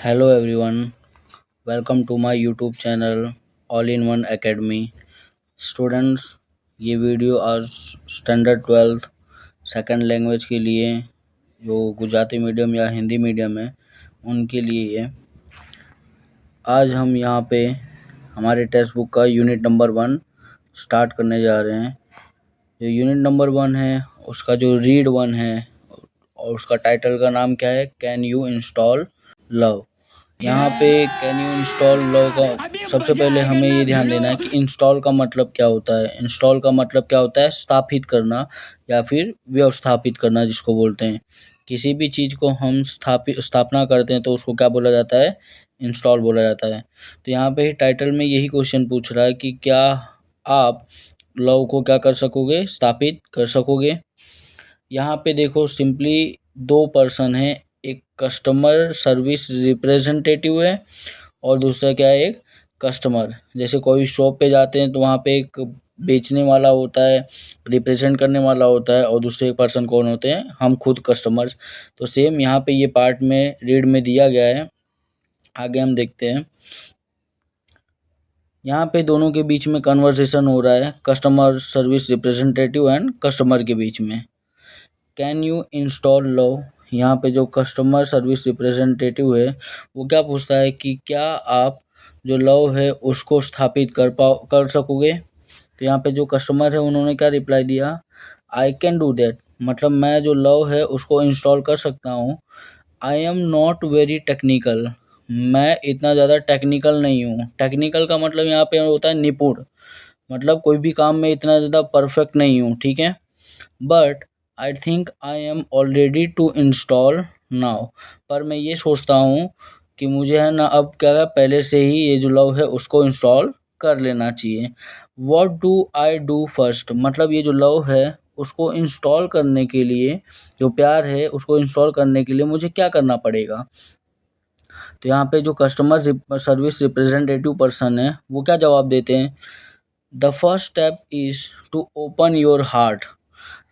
Hello everyone, welcome to my YouTube channel All in One Academy. Students, ये video आज standard 12th second language के लिए जो Gujarati medium या हिंदी मीडियम है उनके लिए है। आज हम यहाँ पे हमारे टेक्स्ट बुक का यूनिट नंबर 1 स्टार्ट करने जा रहे हैं। जो यूनिट नंबर 1 है उसका जो रीड 1 है और उसका टाइटल का नाम क्या है, कैन यू इंस्टॉल लव। यहाँ पे कैन यू इंस्टॉल लव का सबसे पहले हमें ये ध्यान देना है कि इंस्टॉल का मतलब क्या होता है। इंस्टॉल का मतलब क्या होता है, स्थापित करना या फिर व्यवस्थापित करना जिसको बोलते हैं। किसी भी चीज़ को हम स्थापना करते हैं तो उसको क्या बोला जाता है, इंस्टॉल बोला जाता है। तो यहाँ पे टाइटल में यही क्वेश्चन पूछ रहा है कि क्या आप लव को क्या कर सकोगे, स्थापित कर सकोगे। यहाँ पे देखो सिंपली दो पर्सन है, एक कस्टमर सर्विस रिप्रेजेंटेटिव है और दूसरा क्या है, एक कस्टमर। जैसे कोई शॉप पे जाते हैं तो वहाँ पे एक बेचने वाला होता है, रिप्रेजेंट करने वाला होता है, और दूसरे पर्सन कौन होते हैं, हम खुद कस्टमर्स। तो सेम यहाँ पे ये पार्ट में रीड में दिया गया है। आगे हम देखते हैं। यहाँ पे दोनों के बीच में कन्वर्सेशन हो रहा है, customer service representative and customer के बीच में। कैन यू इंस्टॉल लव, यहाँ पे जो कस्टमर सर्विस रिप्रेजेंटेटिव है वो क्या पूछता है कि क्या आप जो लव है उसको स्थापित कर सकोगे। तो यहाँ पे जो कस्टमर है उन्होंने क्या रिप्लाई दिया, आई कैन डू दैट, मतलब मैं जो लव है उसको इंस्टॉल कर सकता हूँ। I am not very technical, मैं इतना ज़्यादा टेक्निकल नहीं हूँ। टेक्निकल का मतलब यहाँ पे होता है निपुण, मतलब कोई भी काम में इतना ज़्यादा परफेक्ट नहीं हूँ, ठीक है। But I think I am already to install now, पर मैं ये सोचता हूँ कि मुझे है ना अब क्या है, पहले से ही ये जो लव है उसको इंस्टॉल कर लेना चाहिए। What do I do first, मतलब ये जो लव है उसको इंस्टॉल करने के लिए, जो प्यार है उसको इंस्टॉल करने के लिए मुझे क्या करना पड़ेगा। तो यहाँ पे जो कस्टमर सर्विस रिप्रेजेंटेटिव पर्सन है वो क्या जवाब देते हैं, the first step is to open your heart.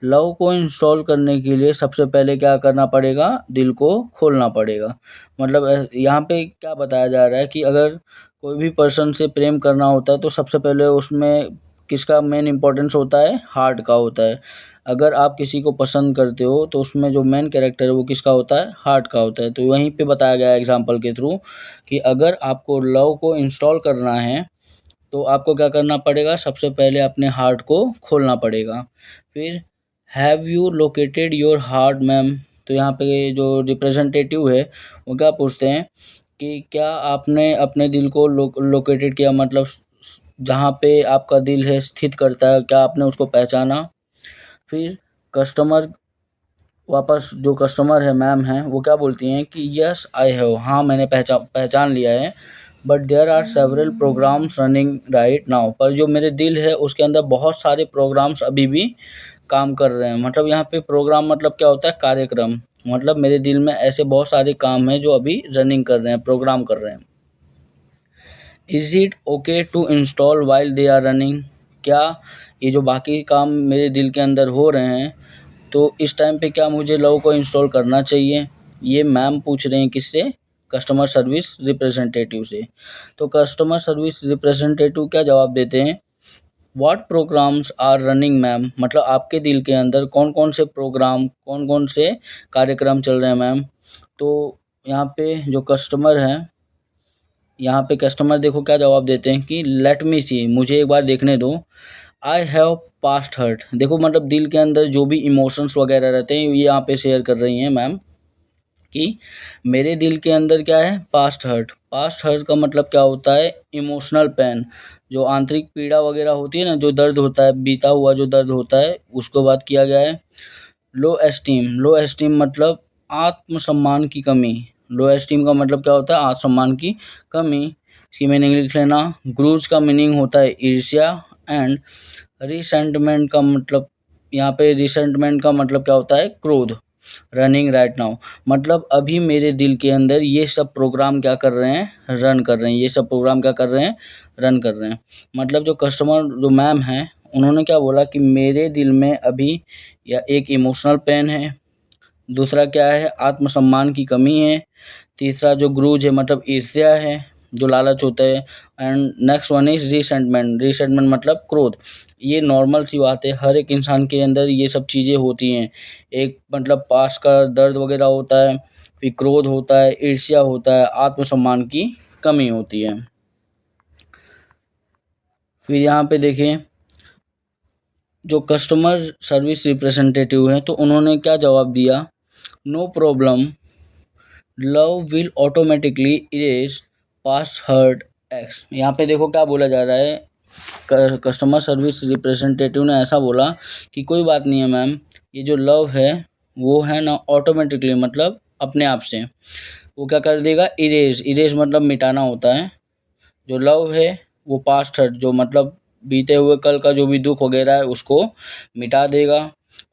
Love को इंस्टॉल करने के लिए सबसे पहले क्या करना पड़ेगा, दिल को खोलना पड़ेगा। मतलब यहाँ पे क्या बताया जा रहा है कि अगर कोई भी पर्सन से प्रेम करना होता है तो सबसे पहले उसमें किसका मेन इंपॉर्टेंस होता है, हार्ट का होता है। अगर आप किसी को पसंद करते हो तो उसमें जो मेन कैरेक्टर है वो किसका होता है, हार्ट का होता है। तो वहीं पे बताया गया है एग्जाम्पल के थ्रू कि अगर आपको लव को इंस्टॉल करना है तो आपको क्या करना पड़ेगा, सबसे पहले अपने हार्ट को खोलना पड़ेगा। फिर have you located your heart ma'am, तो यहाँ पे जो रिप्रेजेंटेटिव है वो क्या पूछते हैं कि क्या आपने अपने दिल को लोकेटेड किया, मतलब जहाँ पे आपका दिल है स्थित करता है, क्या आपने उसको पहचाना। फिर कस्टमर वापस जो कस्टमर है मैम है वो क्या बोलती हैं कि यस आई हैव, हाँ मैंने पहचान लिया है। But there are several programs running right now, पर जो मेरे दिल है उसके अंदर बहुत सारे प्रोग्राम्स अभी भी काम कर रहे हैं। मतलब यहाँ पे प्रोग्राम मतलब क्या होता है, कार्यक्रम। मतलब मेरे दिल में ऐसे बहुत सारे काम हैं जो अभी रनिंग कर रहे हैं, प्रोग्राम कर रहे हैं। Is it okay to install while they are running, क्या ये जो बाकी काम मेरे दिल के अंदर हो रहे हैं तो इस टाइम पे क्या मुझे लव को इंस्टॉल करना चाहिए। ये मैम पूछ रहे हैं किससे, कस्टमर सर्विस रिप्रेजेंटेटिव से। तो कस्टमर सर्विस रिप्रेजेंटेटिव क्या जवाब देते हैं, what programs are running ma'am, मतलब आपके दिल के अंदर कौन कौन से प्रोग्राम, कौन कौन से कार्यक्रम चल रहे हैं मैम। तो यहाँ पे जो कस्टमर हैं, यहाँ पे कस्टमर देखो क्या जवाब देते हैं कि लेट मी सी, मुझे एक बार देखने दो। आई हैव पास्ट हर्ट, देखो मतलब दिल के अंदर जो भी इमोशंस वगैरह रहते हैं ये यहाँ पे शेयर कर रही हैं मैम कि मेरे दिल के अंदर क्या है, पास्ट हर्ट। पास्ट हर्ट का मतलब क्या होता है, इमोशनल पेन, जो आंतरिक पीड़ा वगैरह होती है ना, जो दर्द होता है, बीता हुआ जो दर्द होता है उसको बात किया गया है। लो एस्टीम, लो एस्टीम मतलब आत्मसम्मान की कमी। लो एस्टीम का मतलब क्या होता है, आत्मसम्मान की कमी। इसकी मीनिंग लिख लेना। ग्रूज का मीनिंग होता है ईर्ष्या एंड रिसेंटमेंट का मतलब, यहाँ पे रिसेंटमेंट का मतलब क्या होता है, क्रोध। रनिंग राइट नाउ मतलब अभी मेरे दिल के अंदर ये सब प्रोग्राम क्या कर रहे हैं, रन कर रहे हैं। ये सब प्रोग्राम क्या कर रहे हैं, रन कर रहे हैं। मतलब जो कस्टमर जो मैम हैं उन्होंने क्या बोला कि मेरे दिल में अभी या एक इमोशनल पेन है, दूसरा क्या है, आत्मसम्मान की कमी है। तीसरा जो ग्रूज है मतलब ईर्ष्या है, जो लालच होता है। And next one is resentment. Resentment मतलब क्रोध। ये नॉर्मल सी बात है, हर एक इंसान के अंदर ये सब चीज़ें होती हैं। एक मतलब पास का दर्द वगैरह होता है, फिर क्रोध होता है, ईर्ष्या होता है, आत्मसम्मान की कमी होती है। फिर यहाँ पे देखिए जो कस्टमर सर्विस रिप्रेजेंटेटिव है तो उन्होंने क्या जवाब दिया, no problem, love will automatically erase past hurts. यहाँ पे देखो क्या बोला जा रहा है, कस्टमर सर्विस रिप्रेजेंटेटिव ने ऐसा बोला कि कोई बात नहीं है मैम, ये जो लव है वो है ना ऑटोमेटिकली मतलब अपने आप से वो क्या कर देगा, इरेज। इरेज मतलब मिटाना होता है। जो लव है वो पास्ट हर्ट जो मतलब बीते हुए कल का जो भी दुख वगैरह है उसको मिटा देगा।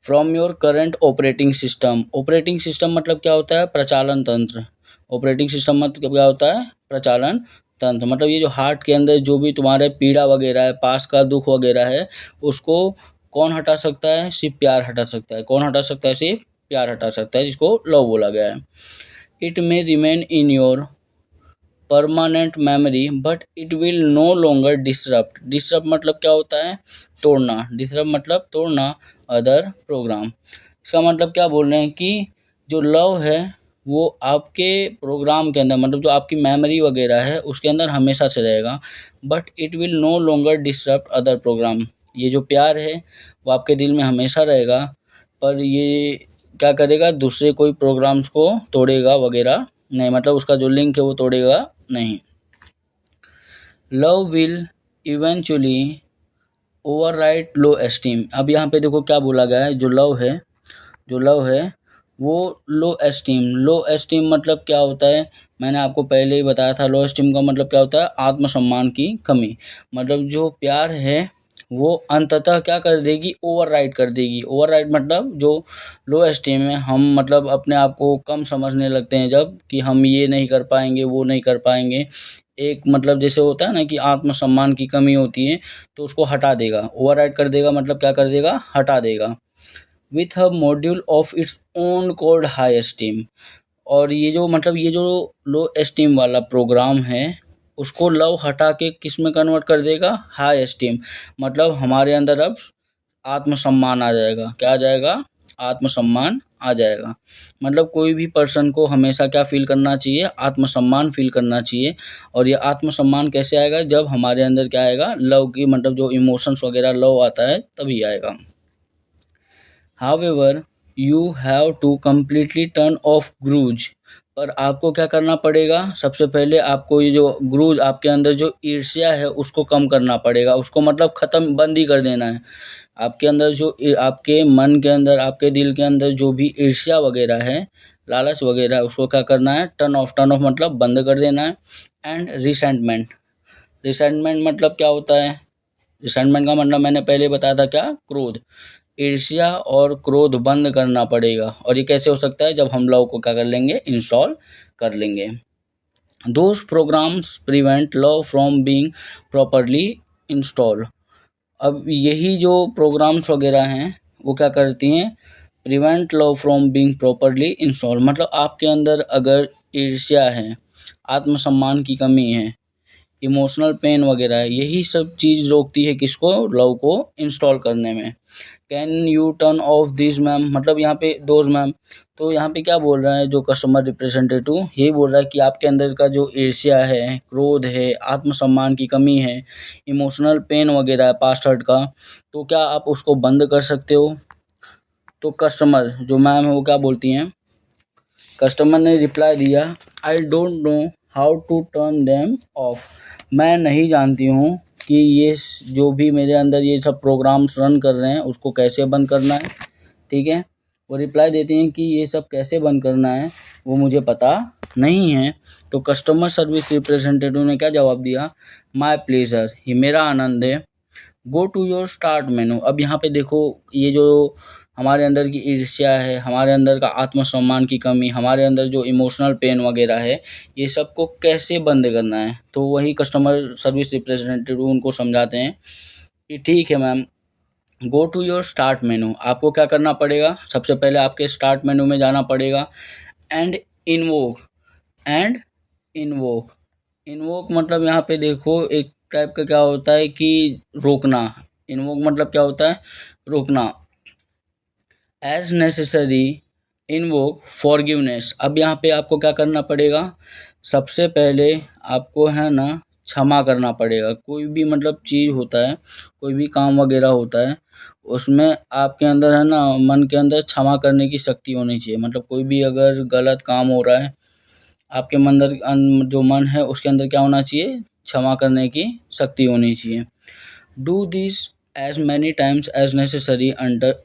From your current operating system. Operating system मतलब क्या होता है, प्रचालन तंत्र। ऑपरेटिंग सिस्टम मतलब क्या होता है, प्रचालन तंत्र। मतलब ये जो हार्ट के अंदर जो भी तुम्हारे पीड़ा वगैरह है, पास का दुख वगैरह है, उसको कौन हटा सकता है, सिर्फ प्यार हटा सकता है। कौन हटा सकता है, सिर्फ प्यार हटा सकता है, जिसको लव बोला गया है। It may remain in your permanent memory but it will no longer disrupt. Disrupt मतलब क्या होता है, तोड़ना। डिसरप्ट मतलब तोड़ना अदर प्रोग्राम। इसका मतलब क्या बोल रहे हैं कि जो लव है वो आपके प्रोग्राम के अंदर मतलब जो आपकी मेमोरी वगैरह है उसके अंदर हमेशा से रहेगा, but it will no longer disrupt other program. ये जो प्यार है वो आपके दिल में हमेशा रहेगा, पर ये क्या करेगा, दूसरे कोई प्रोग्राम्स को तोड़ेगा वगैरह नहीं, मतलब उसका जो लिंक है वो तोड़ेगा नहीं। Love will eventually override low esteem. अब यहाँ पे देखो क्या बोला गया है, जो लव है, जो लव है वो लो एस्टीम। लो एस्टीम मतलब क्या होता है, मैंने आपको पहले ही बताया था। लो एस्टीम का मतलब क्या होता है, आत्मसम्मान की कमी। मतलब जो प्यार है वो अंततः क्या कर देगी, ओवरराइड कर देगी। ओवरराइड मतलब जो लो एस्टीम है, हम मतलब अपने आप को कम समझने लगते हैं जब, कि हम ये नहीं कर पाएंगे, वो नहीं कर पाएंगे। एक मतलब जैसे होता है ना कि आत्मसम्मान की कमी होती है, तो उसको हटा देगा। ओवरराइड कर देगा मतलब क्या कर देगा, हटा देगा। With a module of its own cold high esteem. और ये जो मतलब ये जो लो एस्टीम वाला प्रोग्राम है उसको लव हटा के किस में कन्वर्ट कर देगा, हाई एस्टीम। मतलब हमारे अंदर अब आत्मसम्मान आ जाएगा। क्या आ जाएगा, आत्मसम्मान आ जाएगा। मतलब कोई भी पर्सन को हमेशा क्या फील करना चाहिए, आत्मसम्मान फील करना चाहिए। और ये आत्मसम्मान कैसे आएगा, जब हमारे अंदर क्या आएगा, लव की मतलब जो इमोशंस वगैरह लव आता है तभी आएगा। However, you have to completely turn off grudge। पर आपको क्या करना पड़ेगा, सबसे पहले आपको ये जो ग्रूज आपके अंदर जो ईर्ष्या है उसको कम करना पड़ेगा। उसको मतलब ख़त्म, बंद ही कर देना है। आपके अंदर जो आपके मन के अंदर, आपके दिल के अंदर जो भी ईर्ष्या वगैरह है, लालच वगैरह, उसको क्या करना है, टर्न ऑफ। टर्न ऑफ मतलब बंद कर देना है। And resentment. रिसेंटमेंट मतलब क्या होता है, रिसेंटमेंट का मतलब मैंने पहले बताया था, क्या, क्रोध। ईर्ष्या और क्रोध बंद करना पड़ेगा। और ये कैसे हो सकता है, जब हम लव को क्या कर लेंगे, इंस्टॉल कर लेंगे। Those programs prevent love from being properly install. अब यही जो प्रोग्राम्स वगैरह हैं वो क्या करती हैं, prevent love from being properly install. मतलब आपके अंदर अगर ईर्ष्या है, आत्मसम्मान की कमी है, इमोशनल पेन वगैरह है, यही सब चीज़ रोकती है किसको, लव को इंस्टॉल करने में। Can U turn off this ma'am, मतलब यहाँ पे दोज मैम। तो यहाँ पे क्या बोल रहा है जो कस्टमर रिप्रेजेंटेटिव, यही बोल रहा है कि आपके अंदर का जो ईर्ष्या है, क्रोध है, आत्मसम्मान की कमी है, इमोशनल पेन वगैरह है पास्ट हर्ट का, तो क्या आप उसको बंद कर सकते हो। तो कस्टमर जो मैम है वो क्या बोलती हैं, कस्टमर ने रिप्लाई दिया, I don't know how to turn them off. मैं नहीं जानती हूँ कि ये जो भी मेरे अंदर ये सब प्रोग्राम्स रन कर रहे हैं उसको कैसे बंद करना है। ठीक है, वो रिप्लाई देती हैं कि ये सब कैसे बंद करना है वो मुझे पता नहीं है। तो कस्टमर सर्विस रिप्रेजेंटेटिव ने क्या जवाब दिया, माई प्लेजर, ये मेरा आनंद है। Go to your start menu. अब यहाँ पे देखो, ये जो हमारे अंदर की ईर्ष्या है, हमारे अंदर का आत्मसम्मान की कमी, हमारे अंदर जो इमोशनल पेन वगैरह है, ये सबको कैसे बंद करना है। तो वही कस्टमर सर्विस रिप्रेजेंटेटिव उनको समझाते हैं कि ठीक है ma'am, go to your start menu, आपको क्या करना पड़ेगा, सबसे पहले आपके स्टार्ट मेनू में जाना पड़ेगा। And invoke, and invoke, invoke मतलब यहाँ पे देखो एक टाइप का क्या होता है कि रोकना। इन्वोक मतलब क्या होता है, रोकना। एज नेसेसरी इन्वोक फॉरगिवनेस, अब यहाँ पे आपको क्या करना पड़ेगा, सबसे पहले आपको है ना क्षमा करना पड़ेगा। कोई भी मतलब चीज़ होता है, कोई भी काम वगैरह होता है, उसमें आपके अंदर है ना मन के अंदर क्षमा करने की शक्ति होनी चाहिए। मतलब कोई भी अगर गलत काम हो रहा है, आपके अंदर जो मन है उसके अंदर क्या होना चाहिए, क्षमा करने की शक्ति होनी चाहिए। Do this as many times as necessary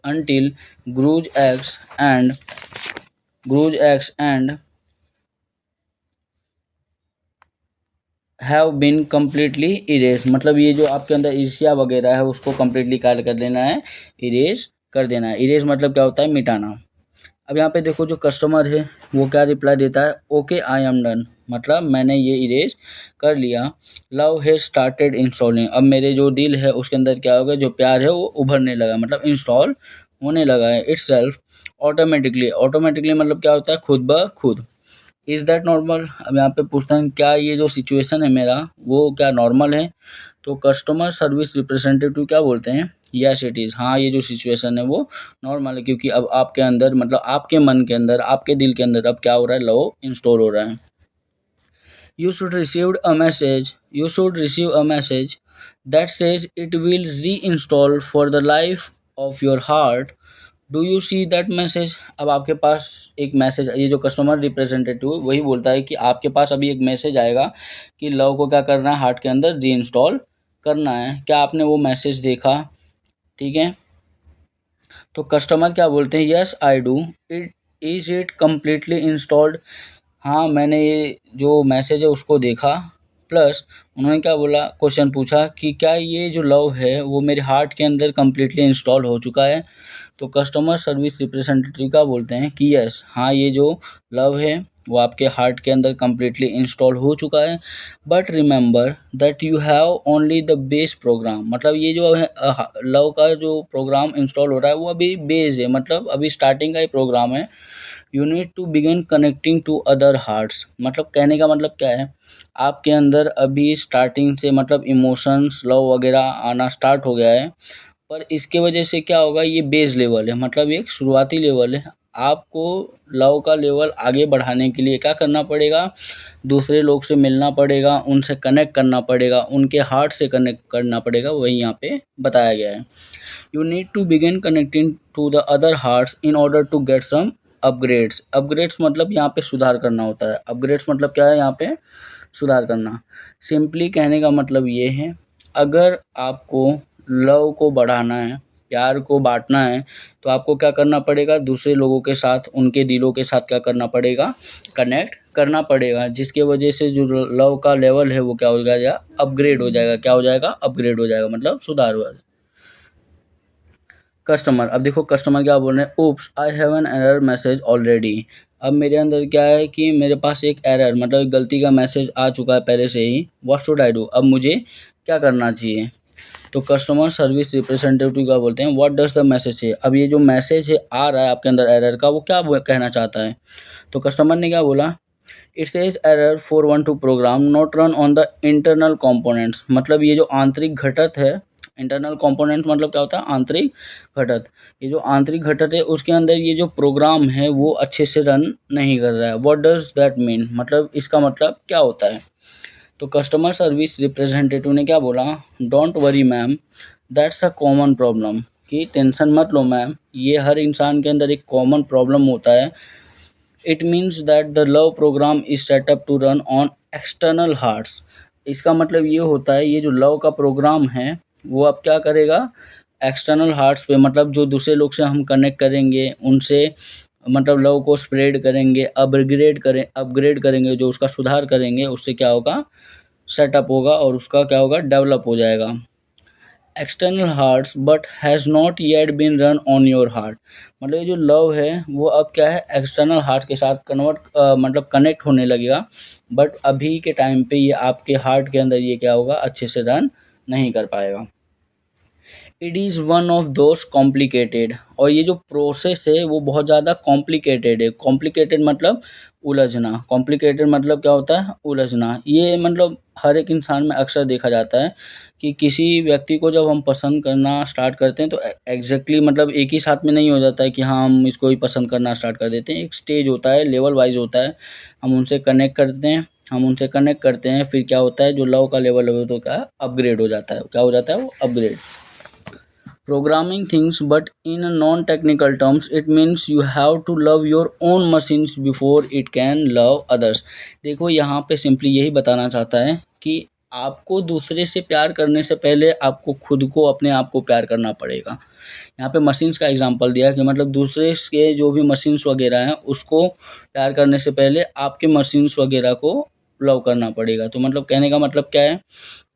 until grudge acts and grudge acts and have been completely erased, मतलब ये जो आपके अंदर ईर्ष्या वगैरह है उसको completely कार्य कर लेना है, इरेज कर देना है। इरेज मतलब क्या होता है, मिटाना। अब यहाँ पे देखो जो कस्टमर है वो क्या रिप्लाई देता है, ओके आई एम डन, मतलब मैंने ये इरेज कर लिया। लव हैज स्टार्टेड इंस्टॉलिंग, अब मेरे जो दिल है उसके अंदर क्या होगा, जो प्यार है वो उभरने लगा, मतलब इंस्टॉल होने लगा है। इट्स सेल्फ ऑटोमेटिकली, ऑटोमेटिकली मतलब क्या होता है, खुद ब खुद। इज़ दैट नॉर्मल, अब यहाँ पे पूछता है क्या ये जो सिचुएशन है मेरा वो क्या नॉर्मल है। तो कस्टमर सर्विस रिप्रेजेंटेटिव क्या बोलते हैं, यस इट इज़, हाँ ये जो सिचुएशन है वो नॉर्मल है, क्योंकि अब आपके अंदर मतलब आपके मन के अंदर, आपके दिल के अंदर अब क्या हो रहा है, लव इंस्टॉल हो रहा है। You should receive a message, you should receive a message that says it will reinstall for the life of your heart. Do you see that message, अब आपके पास एक मैसेज, ये जो कस्टमर रिप्रेजेंटेटिव वही बोलता है कि आपके पास अभी एक मैसेज आएगा कि लव को क्या करना है, हार्ट के अंदर री इंस्टॉल करना है। क्या आपने वो मैसेज देखा, ठीक है। तो कस्टमर क्या बोलते हैं, yes I do, it is it completely installed, हाँ मैंने ये जो मैसेज है उसको देखा। प्लस उन्होंने क्या बोला, क्वेश्चन पूछा कि क्या ये जो लव है वो मेरे हार्ट के अंदर कम्प्लीटली इंस्टॉल हो चुका है। तो कस्टमर सर्विस रिप्रेजेंटेटिव का बोलते हैं कि यस, हाँ ये जो लव है वो आपके हार्ट के अंदर कम्प्लीटली इंस्टॉल हो चुका है। But remember that you have only the base programme, मतलब ये जो है लव का जो प्रोग्राम इंस्टॉल हो रहा है वो अभी बेस है, मतलब अभी स्टार्टिंग का ही प्रोग्राम है। You need to begin connecting to other hearts, मतलब कहने का मतलब क्या है, आपके अंदर अभी स्टार्टिंग से मतलब इमोशंस लव वगैरह आना स्टार्ट हो गया है, पर इसके वजह से क्या होगा, ये बेस लेवल है, मतलब एक शुरुआती लेवल है। आपको लव का लेवल आगे बढ़ाने के लिए क्या करना पड़ेगा, दूसरे लोग से मिलना पड़ेगा, उनसे कनेक्ट करना पड़ेगा, उनके हार्ट से कनेक्ट करना पड़ेगा, वही यहाँ पे बताया गया है। You need to begin connecting to the other hearts in order to get some upgrades. Upgrades मतलब यहाँ पे सुधार करना होता है। अपग्रेड्स मतलब क्या है, यहाँ पे सुधार करना। सिंपली कहने का मतलब ये है, अगर आपको लव को बढ़ाना है, प्यार को बांटना है, तो आपको क्या करना पड़ेगा, दूसरे लोगों के साथ, उनके दिलों के साथ क्या करना पड़ेगा, कनेक्ट करना पड़ेगा, जिसके वजह से जो लव का लेवल है वो क्या हो जाएगा, अपग्रेड हो जाएगा। क्या हो जाएगा, अपग्रेड हो जाएगा, मतलब सुधार हो जाएगा। कस्टमर, अब देखो कस्टमर क्या बोल रहे हैं, oops I have an error message already, अब मेरे अंदर क्या है कि मेरे पास एक एरर मतलब एक गलती का मैसेज आ चुका है पहले से ही। व्हाट शुड आई डू, अब मुझे क्या करना चाहिए। तो कस्टमर सर्विस रिप्रेजेंटेटिव क्या बोलते हैं, व्हाट डज द मैसेज है, अब ये जो मैसेज है आ रहा है आपके अंदर एरर का, वो क्या कहना चाहता है। तो कस्टमर ने क्या बोला, it says error 412 program not run on the internal components, मतलब ये जो आंतरिक घटक है, इंटरनल कंपोनेंट्स मतलब क्या होता है, आंतरिक घटक, ये जो आंतरिक घटक है उसके अंदर ये जो प्रोग्राम है वो अच्छे से रन नहीं कर रहा है। व्हाट डज दैट मीन, मतलब इसका मतलब क्या होता है। तो कस्टमर सर्विस रिप्रेजेंटेटिव ने क्या बोला, don't worry ma'am, that's a common problem, कि टेंशन मत लो मैम, ये हर इंसान के अंदर एक कॉमन प्रॉब्लम होता है। It means that the love program is set up to run on external hearts, इसका मतलब ये होता है ये जो लव का प्रोग्राम है वो अब क्या करेगा, एक्सटर्नल हार्ट्स पे, मतलब जो दूसरे लोग से हम कनेक्ट करेंगे उनसे, मतलब लव को स्प्रेड करेंगे, अपग्रेड करेंगे, जो उसका सुधार करेंगे, उससे क्या होगा, सेटअप होगा और उसका क्या होगा, डेवलप हो जाएगा। External hearts but has not yet been run on your heart, मतलब ये जो लव है वो अब क्या है, एक्सटर्नल हार्ट के साथ मतलब कनेक्ट होने लगेगा, बट अभी के टाइम पे ये आपके हार्ट के अंदर ये क्या होगा, अच्छे से रन नहीं कर पाएगा। It is one of those complicated, और ये जो प्रोसेस है वो बहुत ज़्यादा कॉम्प्लिकेटेड है। कॉम्प्लिकेटेड मतलब उलझना, कॉम्प्लिकेटेड मतलब क्या होता है, उलझना। ये मतलब हर एक इंसान में अक्सर देखा जाता है कि किसी व्यक्ति को जब हम पसंद करना स्टार्ट करते हैं तो एग्जैक्टली मतलब एक ही साथ में नहीं हो जाता है कि हाँ हम इसको ही पसंद करना स्टार्ट कर देते हैं। एक स्टेज होता है, लेवल वाइज होता है, हम उनसे कनेक्ट करते हैं, फिर क्या होता है, जो लव का लेवल है वो तो क्या अपग्रेड हो जाता है, क्या हो जाता है वो upgrade. Programming things, but in a non-technical terms, it means you have to love your own machines before it can love others. देखो यहाँ पे सिंपली यही बताना चाहता है कि आपको दूसरे से प्यार करने से पहले आपको खुद को, अपने आप को प्यार करना पड़ेगा। यहाँ पे मशीन्स का एग्जांपल दिया कि मतलब दूसरे के जो भी मशीन्स वगैरह हैं उसको प्यार करने से पहले आपके मशीन्स वगैरह को लव करना पड़ेगा। तो मतलब कहने का मतलब क्या है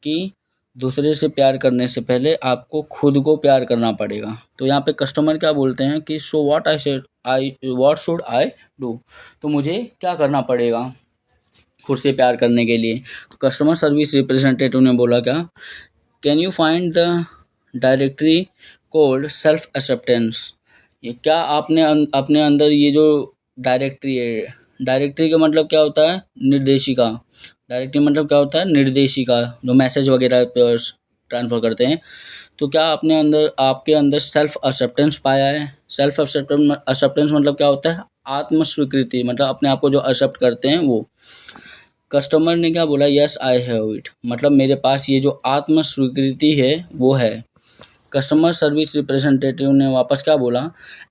कि दूसरे से प्यार करने से पहले आपको खुद को प्यार करना पड़ेगा। तो यहाँ पे कस्टमर क्या बोलते हैं कि so what should I do, तो मुझे क्या करना पड़ेगा खुद से प्यार करने के लिए। तो कस्टमर सर्विस रिप्रेजेंटेटिव ने बोला क्या, can you find the directory cold self acceptance. ये क्या आपने अपने अंदर ये जो डायरेक्टरी है, डायरेक्टरी का मतलब क्या होता है, निर्देशिका। डायरेक्टरी मतलब क्या होता है, निर्देशिका, जो मैसेज वगैरह ट्रांसफ़र करते हैं। तो क्या आपने अंदर, आपके अंदर सेल्फ एक्सेप्टेंस पाया है। सेल्फ एक्सेप्टेंस मतलब क्या होता है, आत्म स्वीकृति, मतलब अपने आप को जो एक्सेप्ट करते हैं वो। कस्टमर ने क्या बोला, यस आई हैव इट, मतलब मेरे पास ये जो आत्म स्वीकृति है वो है। कस्टमर सर्विस रिप्रेजेंटेटिव ने वापस क्या बोला,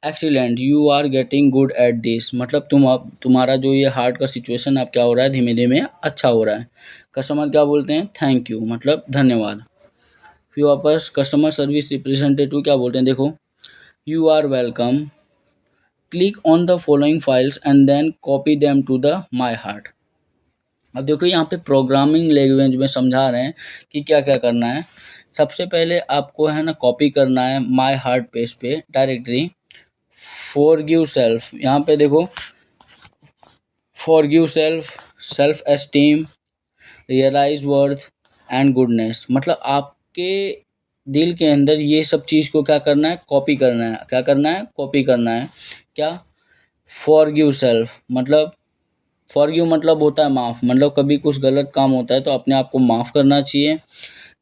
excellent you are getting good at this, मतलब तुम्हारा जो ये हार्ट का सिचुएशन अब क्या हो रहा है, धीमे धीमे अच्छा हो रहा है। कस्टमर क्या बोलते हैं, थैंक यू, मतलब धन्यवाद। फिर वापस कस्टमर सर्विस रिप्रेजेंटेटिव क्या बोलते हैं, देखो, you are welcome, click on the following files and then copy them to the my heart. अब देखो यहाँ पे प्रोग्रामिंग लैंग्वेज में समझा रहे हैं कि क्या क्या करना है। सबसे पहले आपको है ना कॉपी करना है माई हार्ट पेज पे डायरेक्टरी फॉरगिव सेल्फ। यहाँ पे देखो, forgive self, self esteem, realise worth and goodness, मतलब आपके दिल के अंदर ये सब चीज़ को क्या करना है, कॉपी करना है। क्या करना है, कॉपी करना है। क्या, फॉरगिव सेल्फ, मतलब फॉरगिव मतलब होता है माफ़, मतलब कभी कुछ गलत काम होता है तो अपने आप को माफ़ करना चाहिए।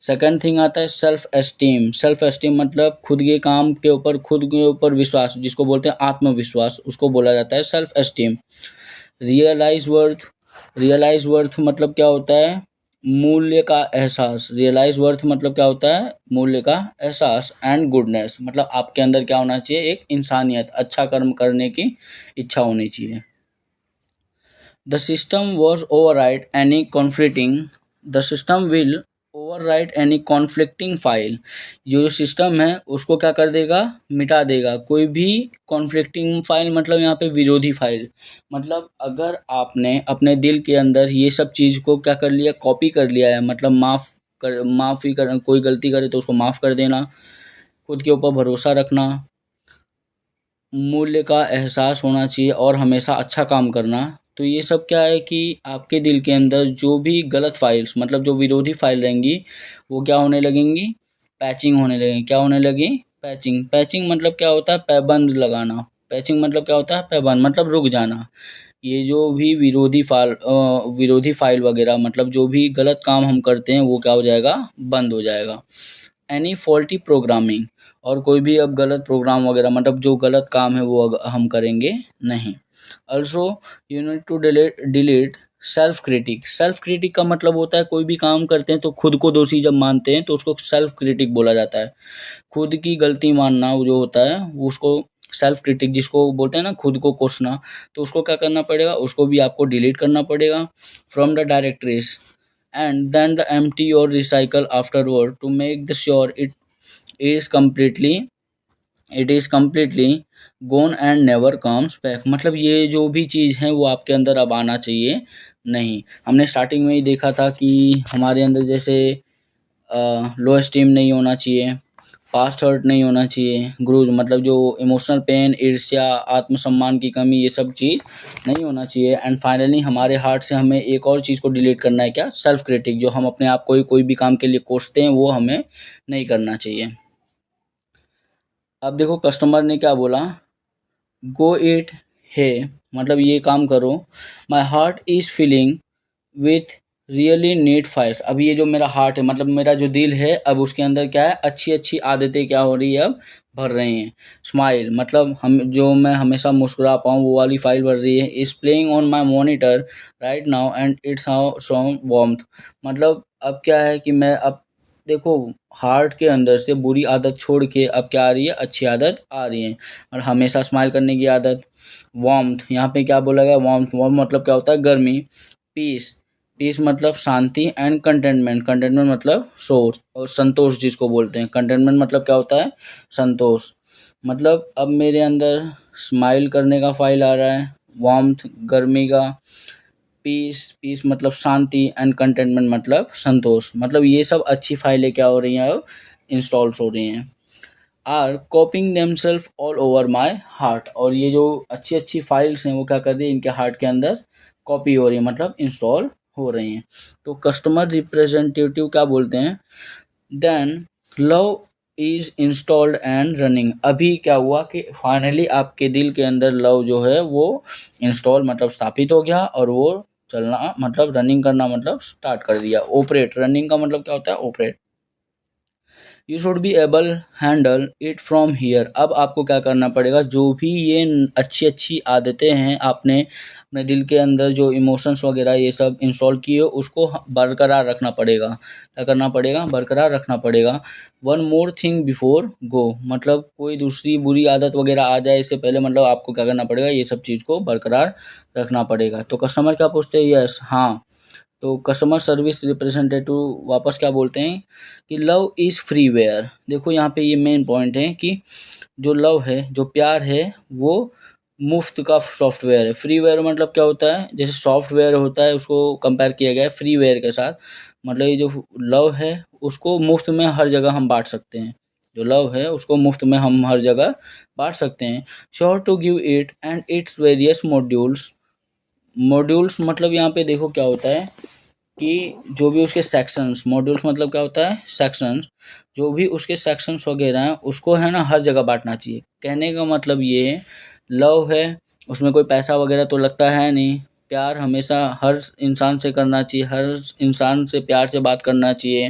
सेकंड थिंग आता है सेल्फ एस्टीम। सेल्फ एस्टीम मतलब खुद के काम के ऊपर, खुद के ऊपर विश्वास, जिसको बोलते हैं आत्मविश्वास, उसको बोला जाता है self esteem. Realise worth, realise worth मतलब क्या होता है, मूल्य का एहसास। रियलाइज वर्थ मतलब क्या होता है, मूल्य का एहसास। एंड गुडनेस मतलब आपके अंदर क्या होना चाहिए, एक इंसानियत, अच्छा कर्म करने की इच्छा होनी चाहिए। The system was override any conflicting the system will override any conflicting file। जो सिस्टम है उसको क्या कर देगा, मिटा देगा कोई भी कॉन्फ्लिक्टिंग फाइल, मतलब यहाँ पे विरोधी फाइल। मतलब अगर आपने अपने दिल के अंदर ये सब चीज़ को क्या कर लिया, कॉपी कर लिया है, मतलब माफ़ी कर, कोई गलती करे तो उसको माफ़ कर देना, खुद के ऊपर भरोसा रखना, मूल्य का एहसास होना चाहिए और हमेशा अच्छा काम करना। तो ये सब क्या है कि आपके दिल के अंदर जो भी गलत फाइल्स, मतलब जो विरोधी फाइल रहेंगी वो क्या होने लगेंगी, पैचिंग होने लगेंगी। क्या होने लगी, पैचिंग। पैचिंग मतलब क्या होता है, पैबंद लगाना। पैचिंग मतलब क्या होता है, पैबंद मतलब रुक जाना। ये जो भी विरोधी फाइल वगैरह, मतलब जो भी गलत काम हम करते हैं वो क्या हो जाएगा, बंद हो जाएगा। एनी फॉल्टी प्रोग्रामिंग, और कोई भी अब गलत प्रोग्राम वगैरह, मतलब जो गलत काम है वो हम करेंगे नहीं। Also you need to delete self critic. Self critic का मतलब होता है कोई भी काम करते हैं तो खुद को दोषी जब मानते हैं तो उसको सेल्फ क्रिटिक बोला जाता है। खुद की गलती मानना वो जो होता है वो उसको सेल्फ क्रिटिक, जिसको बोलते हैं ना खुद को कोसना, तो उसको क्या करना पड़ेगा, उसको भी आपको डिलीट करना पड़ेगा from the directories and then the empty or recycle afterward to make the sure is completely it is completely gone and never comes back। मतलब ये जो भी चीज़ है वो आपके अंदर अब आना चाहिए नहीं। हमने स्टार्टिंग में ही देखा था कि हमारे अंदर जैसे लो एस्टीम नहीं होना चाहिए, पास्ट हर्ट नहीं होना चाहिए, ग्रूज मतलब जो इमोशनल पेन, ईर्ष्या, आत्मसम्मान की कमी, ये सब चीज़ नहीं होना चाहिए। एंड फाइनली हमारे हार्ट से हमें एक और चीज़ को डिलीट करना है, क्या, सेल्फ क्रिटिक। जो हम अपने आप को कोई भी काम के लिए कोसते हैं वो हमें नहीं करना चाहिए। अब देखो कस्टमर ने क्या बोला, गो इट है, मतलब ये काम करो, my heart is feeling with really neat files. अब ये जो मेरा हार्ट है, मतलब मेरा जो दिल है, अब उसके अंदर क्या है, अच्छी अच्छी आदतें क्या हो रही है, अब भर रही हैं। स्माइल मतलब हम जो मैं हमेशा मुस्कुरा पाऊँ वो वाली फाइल भर रही है। Is playing on my monitor right now and it's how song warmth, मतलब अब क्या है कि मैं अब देखो हार्ट के अंदर से बुरी आदत छोड़ के अब क्या आ रही है, अच्छी आदत आ रही है। और हमेशा स्माइल करने की आदत। वार्मथ, यहाँ पे क्या बोला गया, वार्मथ, वार्म मतलब क्या होता है, गर्मी। पीस, पीस मतलब शांति। एंड कंटेनमेंट, कंटेनमेंट मतलब सोच और संतोष जिसको बोलते हैं। कंटेनमेंट मतलब क्या होता है, संतोष। मतलब अब मेरे अंदर स्माइल करने का फाइल आ रहा है, वार्मथ गर्मी का, पीस, पीस मतलब शांति, एंड कंटेनमेंट मतलब संतोष। मतलब ये सब अच्छी फाइलें क्या हो रही हैं, अब इंस्टॉल्स हो रही हैं। Are copying themselves all over my heart, और ये जो अच्छी अच्छी फाइल्स हैं वो क्या कर रही है, इनके हार्ट के अंदर कॉपी हो रही है, मतलब इंस्टॉल हो रही हैं। तो कस्टमर रिप्रेजेंटेटिव क्या बोलते हैं, then love is installed and running. अभी क्या हुआ कि फाइनली आपके दिल के अंदर लव जो है वो इंस्टॉल मतलब स्थापित हो गया, और वो चलना मतलब रनिंग करना मतलब स्टार्ट कर दिया। ऑपरेट, रनिंग का मतलब क्या होता है, operate. You should be able handle it from here. अब आपको क्या करना पड़ेगा, जो भी ये अच्छी अच्छी आदतें हैं आपने अपने दिल के अंदर जो इमोशंस वगैरह ये सब इंस्टॉल किए उसको बरकरार रखना पड़ेगा। क्या करना पड़ेगा, बरकरार रखना पड़ेगा। वन मोर थिंग बिफोर गो, मतलब कोई दूसरी बुरी आदत वगैरह आ जाए इससे पहले, मतलब आपको क्या करना पड़ेगा, ये सब चीज़ को बरकरार रखना पड़ेगा। तो कस्टमर क्या पूछते हैं, यस हाँ। तो कस्टमर सर्विस रिप्रेजेंटेटिव वापस क्या बोलते हैं कि लव इज़ फ्रीवेयर। देखो यहाँ पे ये मेन पॉइंट है कि जो लव है, जो प्यार है, वो मुफ्त का सॉफ्टवेयर है। फ्रीवेयर मतलब क्या होता है, जैसे सॉफ्टवेयर होता है उसको कंपेयर किया गया है फ्रीवेयर के साथ। मतलब ये जो लव है उसको मुफ्त में हर जगह हम बांट सकते हैं। जो लव है उसको मुफ्त में हम हर जगह बांट सकते हैं। Sure to give it and its various modules. Modules मतलब यहाँ पे देखो क्या होता है कि जो भी उसके सेक्शंस, मॉड्यूल्स मतलब क्या होता है, सेक्शंस, जो भी उसके सेक्शंस वगैरह हैं उसको है ना हर जगह बांटना चाहिए। कहने का मतलब ये है, लव है उसमें कोई पैसा वगैरह तो लगता है नहीं। प्यार हमेशा हर इंसान से करना चाहिए, हर इंसान से प्यार से बात करना चाहिए,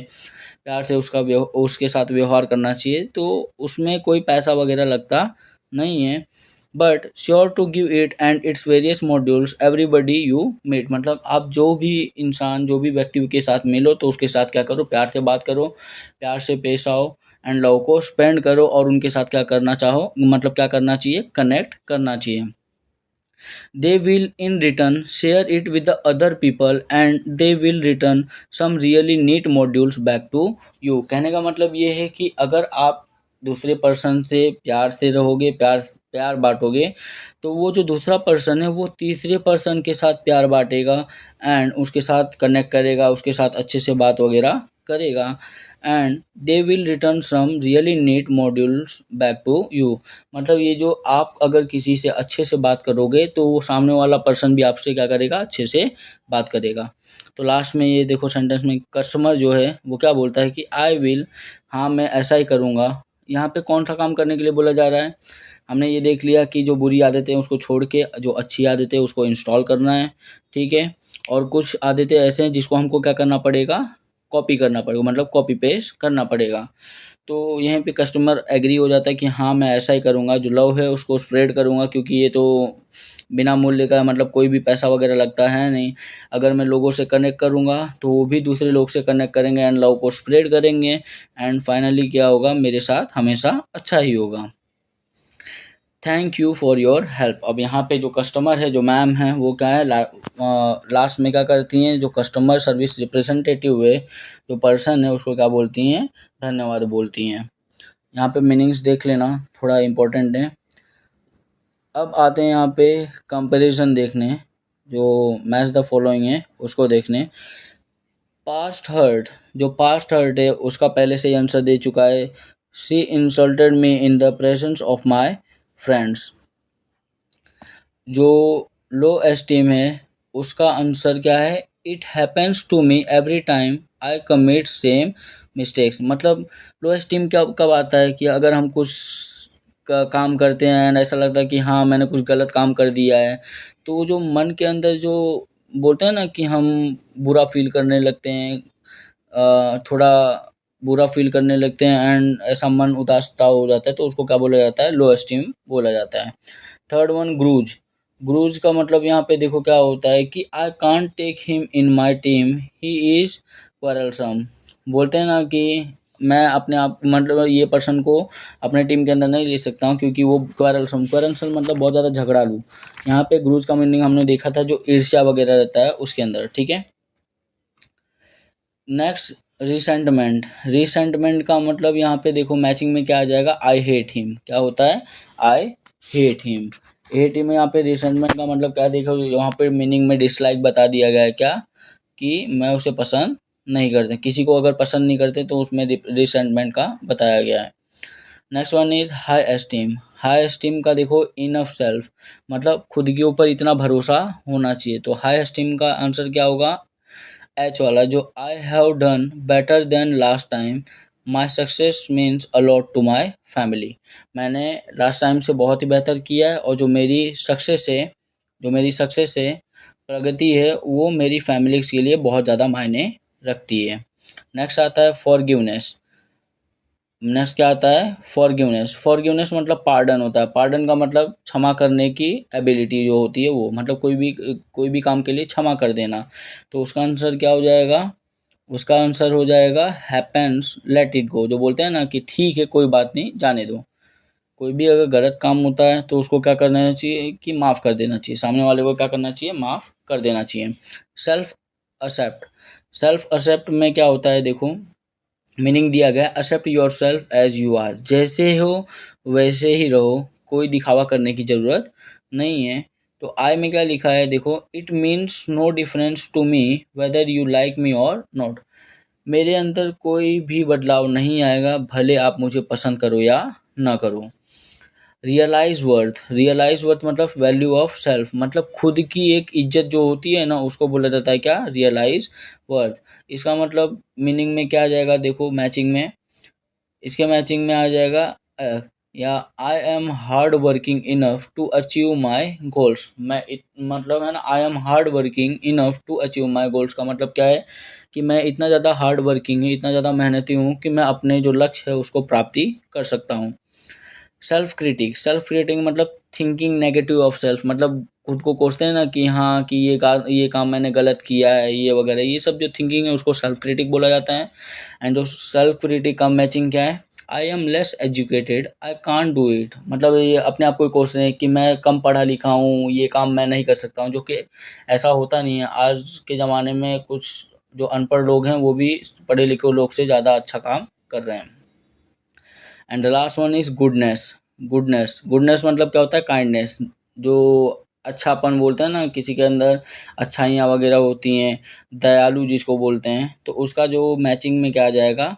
प्यार से उसके साथ व्यवहार करना चाहिए, तो उसमें कोई पैसा वगैरह लगता नहीं है। But sure to give it and its various modules everybody you meet, मतलब आप जो भी इंसान, जो भी व्यक्ति के साथ मिलो तो उसके साथ क्या करो, प्यार से बात करो, प्यार से पेश आओ, एंड लव को स्पेंड करो, और उनके साथ क्या करना चाहो, मतलब क्या करना चाहिए, कनेक्ट करना चाहिए। They will in return share it with the other people and they will return some really neat modules back to you। कहने का मतलब ये है कि अगर आप दूसरे पर्सन से प्यार से रहोगे, प्यार प्यार बांटोगे, तो वो जो दूसरा पर्सन है वो तीसरे पर्सन के साथ प्यार बांटेगा, एंड उसके साथ कनेक्ट करेगा, उसके साथ अच्छे से बात वगैरह करेगा, and they will return some really neat modules back to you. मतलब ये जो आप अगर किसी से अच्छे से बात करोगे तो वो सामने वाला पर्सन भी आपसे क्या करेगा, अच्छे से बात करेगा। तो लास्ट में ये देखो सेंटेंस में कस्टमर जो है वो क्या बोलता है कि आई विल, हाँ मैं ऐसा ही करूँगा। यहाँ पे कौन सा काम करने के लिए बोला जा रहा है, हमने ये देख लिया कि जो बुरी आदतें हैं उसको छोड़ के जो अच्छी आदतें हैं उसको इंस्टॉल करना है, ठीक है। और कुछ आदतें ऐसे हैं जिसको हमको क्या करना पड़ेगा, कॉपी करना पड़ेगा, मतलब कॉपी पेस्ट करना पड़ेगा। तो यहाँ पे कस्टमर एग्री हो जाता है कि हाँ मैं ऐसा ही करूँगा, जो लव है उसको स्प्रेड करूँगा, क्योंकि ये तो बिना मूल्य का है, मतलब कोई भी पैसा वगैरह लगता है नहीं। अगर मैं लोगों से कनेक्ट करूँगा तो वो भी दूसरे लोग से कनेक्ट करेंगे एंड लव को स्प्रेड करेंगे, एंड फाइनली क्या होगा, मेरे साथ हमेशा अच्छा ही होगा। Thank you for your help. अब यहाँ पे जो कस्टमर है, जो मैम है, वो क्या है लास्ट में क्या करती हैं, जो कस्टमर सर्विस रिप्रेजेंटेटिव है, जो पर्सन है उसको क्या बोलती हैं, धन्यवाद बोलती हैं। यहाँ पे मीनिंग्स देख लेना, थोड़ा इम्पोर्टेंट है। अब आते हैं यहाँ पे कंपैरिजन देखने, जो मैच द फॉलोइंग है उसको देखने। पास्ट हर्ट, जो पास्ट हर्ट है उसका पहले से ही आंसर दे चुका है, she insulted me in the presence of my friends. जो लो एस्टीम है उसका आंसर क्या है, it happens to me every time I commit same mistakes. मतलब लो एस्टीम क्या कब आता है कि अगर हम कुछ का काम करते हैं एंड ऐसा लगता है कि हाँ मैंने कुछ गलत काम कर दिया है, तो वो जो मन के अंदर जो बोलते हैं ना कि हम बुरा फील करने लगते हैं, थोड़ा बुरा फील करने लगते हैं एंड ऐसा मन उदास सा हो जाता है, तो उसको क्या बोला जाता है, लो एस्टीम बोला जाता है। Third one, ग्रूज। ग्रूज का मतलब यहाँ पे देखो क्या होता है कि I can't take him in my team, he is quarrelsome. बोलते हैं ना कि मैं अपने आप मतलब ये पर्सन को अपने टीम के अंदर नहीं ले सकता हूँ क्योंकि वो क्वारलसम, क्वारलसम मतलब बहुत ज़्यादा झगड़ालू। यहाँ पे ग्रूज का मीनिंग हमने देखा था जो ईर्ष्या वगैरह रहता है उसके अंदर, ठीक है। Next, resentment. रिसेंटमेंट का मतलब यहाँ पे देखो मैचिंग में क्या आ जाएगा, आई हेट हिम। क्या होता है, I hate him. Hate him, यहाँ पे रिसेंटमेंट का मतलब क्या देखो, यहाँ पे मीनिंग में डिसलाइक बता दिया गया है, क्या कि मैं उसे पसंद नहीं करते, किसी को अगर पसंद नहीं करते तो उसमें रिसेंटमेंट का बताया गया है। Next one is high esteem. High esteem का देखो, इनफ सेल्फ मतलब खुद के ऊपर इतना भरोसा होना चाहिए, तो हाई एस्टीम का आंसर क्या होगा, एच वाला जो I have done better than last time, my success means a lot to my family. मैंने लास्ट टाइम से बहुत ही बेहतर किया है और जो मेरी सक्सेस है, प्रगति है, वो मेरी फैमिली के लिए बहुत ज़्यादा मायने रखती है। नेक्स्ट आता है फॉरगिवनेस। नेक्स्ट क्या आता है, फॉरगिवनेस। फॉरगिवनेस मतलब पार्डन होता है। पार्डन का मतलब क्षमा करने की एबिलिटी जो होती है, वो मतलब कोई भी काम के लिए क्षमा कर देना। तो उसका आंसर क्या हो जाएगा, उसका आंसर हो जाएगा हैपेंस लेट इट गो। जो बोलते हैं ना कि ठीक है कोई बात नहीं जाने दो। कोई भी अगर गलत काम होता है तो उसको क्या करना चाहिए कि माफ़ कर देना चाहिए, सामने वाले को क्या करना चाहिए, माफ़ कर देना चाहिए। Self accept. सेल्फ एक्सेप्ट में क्या होता है देखो, मीनिंग दिया गया, accept yourself as you are, जैसे हो वैसे ही रहो, कोई दिखावा करने की ज़रूरत नहीं है। तो आई में क्या लिखा है देखो, it means no difference to me whether you like me और नॉट। मेरे अंदर कोई भी बदलाव नहीं आएगा भले आप मुझे पसंद करो या ना करो। रियलाइज वर्थ मतलब वैल्यू ऑफ सेल्फ, मतलब खुद की एक इज्जत जो होती है ना उसको बोला जाता है क्या, रियलाइज वर्थ। इसका मतलब मीनिंग में क्या आ जाएगा देखो, मैचिंग में, इसके मैचिंग में आ जाएगा या I am hard working enough to achieve my goals. मतलब है ना, I am hard working enough to achieve my goals का मतलब क्या है कि मैं इतना ज़्यादा हार्ड वर्किंग हूँ, इतना ज़्यादा मेहनती हूँ कि मैं अपने जो लक्ष्य है उसको प्राप्ति कर सकता हूँ। सेल्फ क्रिटिक मतलब थिंकिंग नेगेटिव ऑफ सेल्फ, मतलब खुद को कोसते हैं ना कि हाँ कि ये काम मैंने गलत किया है, ये वगैरह, ये सब जो थिंकिंग है उसको सेल्फ क्रिटिक बोला जाता है। एंड जो सेल्फ क्रिटिक का मैचिंग क्या है, I am less educated I can't do it, मतलब ये अपने आप को कोसते हैं कि मैं कम पढ़ा लिखा हूँ, ये काम मैं नहीं कर सकता हूँ, जो कि ऐसा होता नहीं है। आज के ज़माने में कुछ जो अनपढ़ लोग हैं वो भी पढ़े लिखे लोग से ज़्यादा अच्छा काम कर रहे हैं। And the last one is goodness. Goodness मतलब क्या होता है, काइंडनेस। जो अच्छापन बोलते हैं ना, किसी के अंदर अच्छाइयाँ वगैरह होती हैं, दयालु जिसको बोलते हैं, तो उसका जो मैचिंग में क्या आ जाएगा,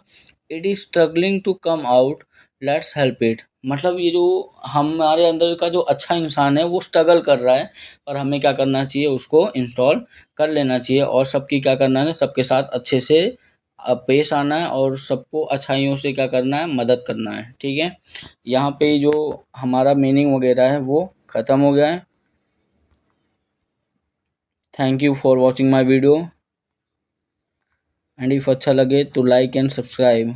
it is struggling to come out, let's help it. मतलब ये जो हमारे अंदर का जो अच्छा इंसान है वो स्ट्रगल कर रहा है, पर हमें क्या करना चाहिए, उसको इंस्टॉल कर लेना चाहिए और सबकी क्या करना है, सबके साथ अच्छे से पेश आना है और सबको अच्छाइयों से क्या करना है, मदद करना है, ठीक है। यहाँ पे जो हमारा मीनिंग वगैरह है वो ख़त्म हो गया है। Thank you for watching my video and if अच्छा लगे तो लाइक एंड सब्सक्राइब।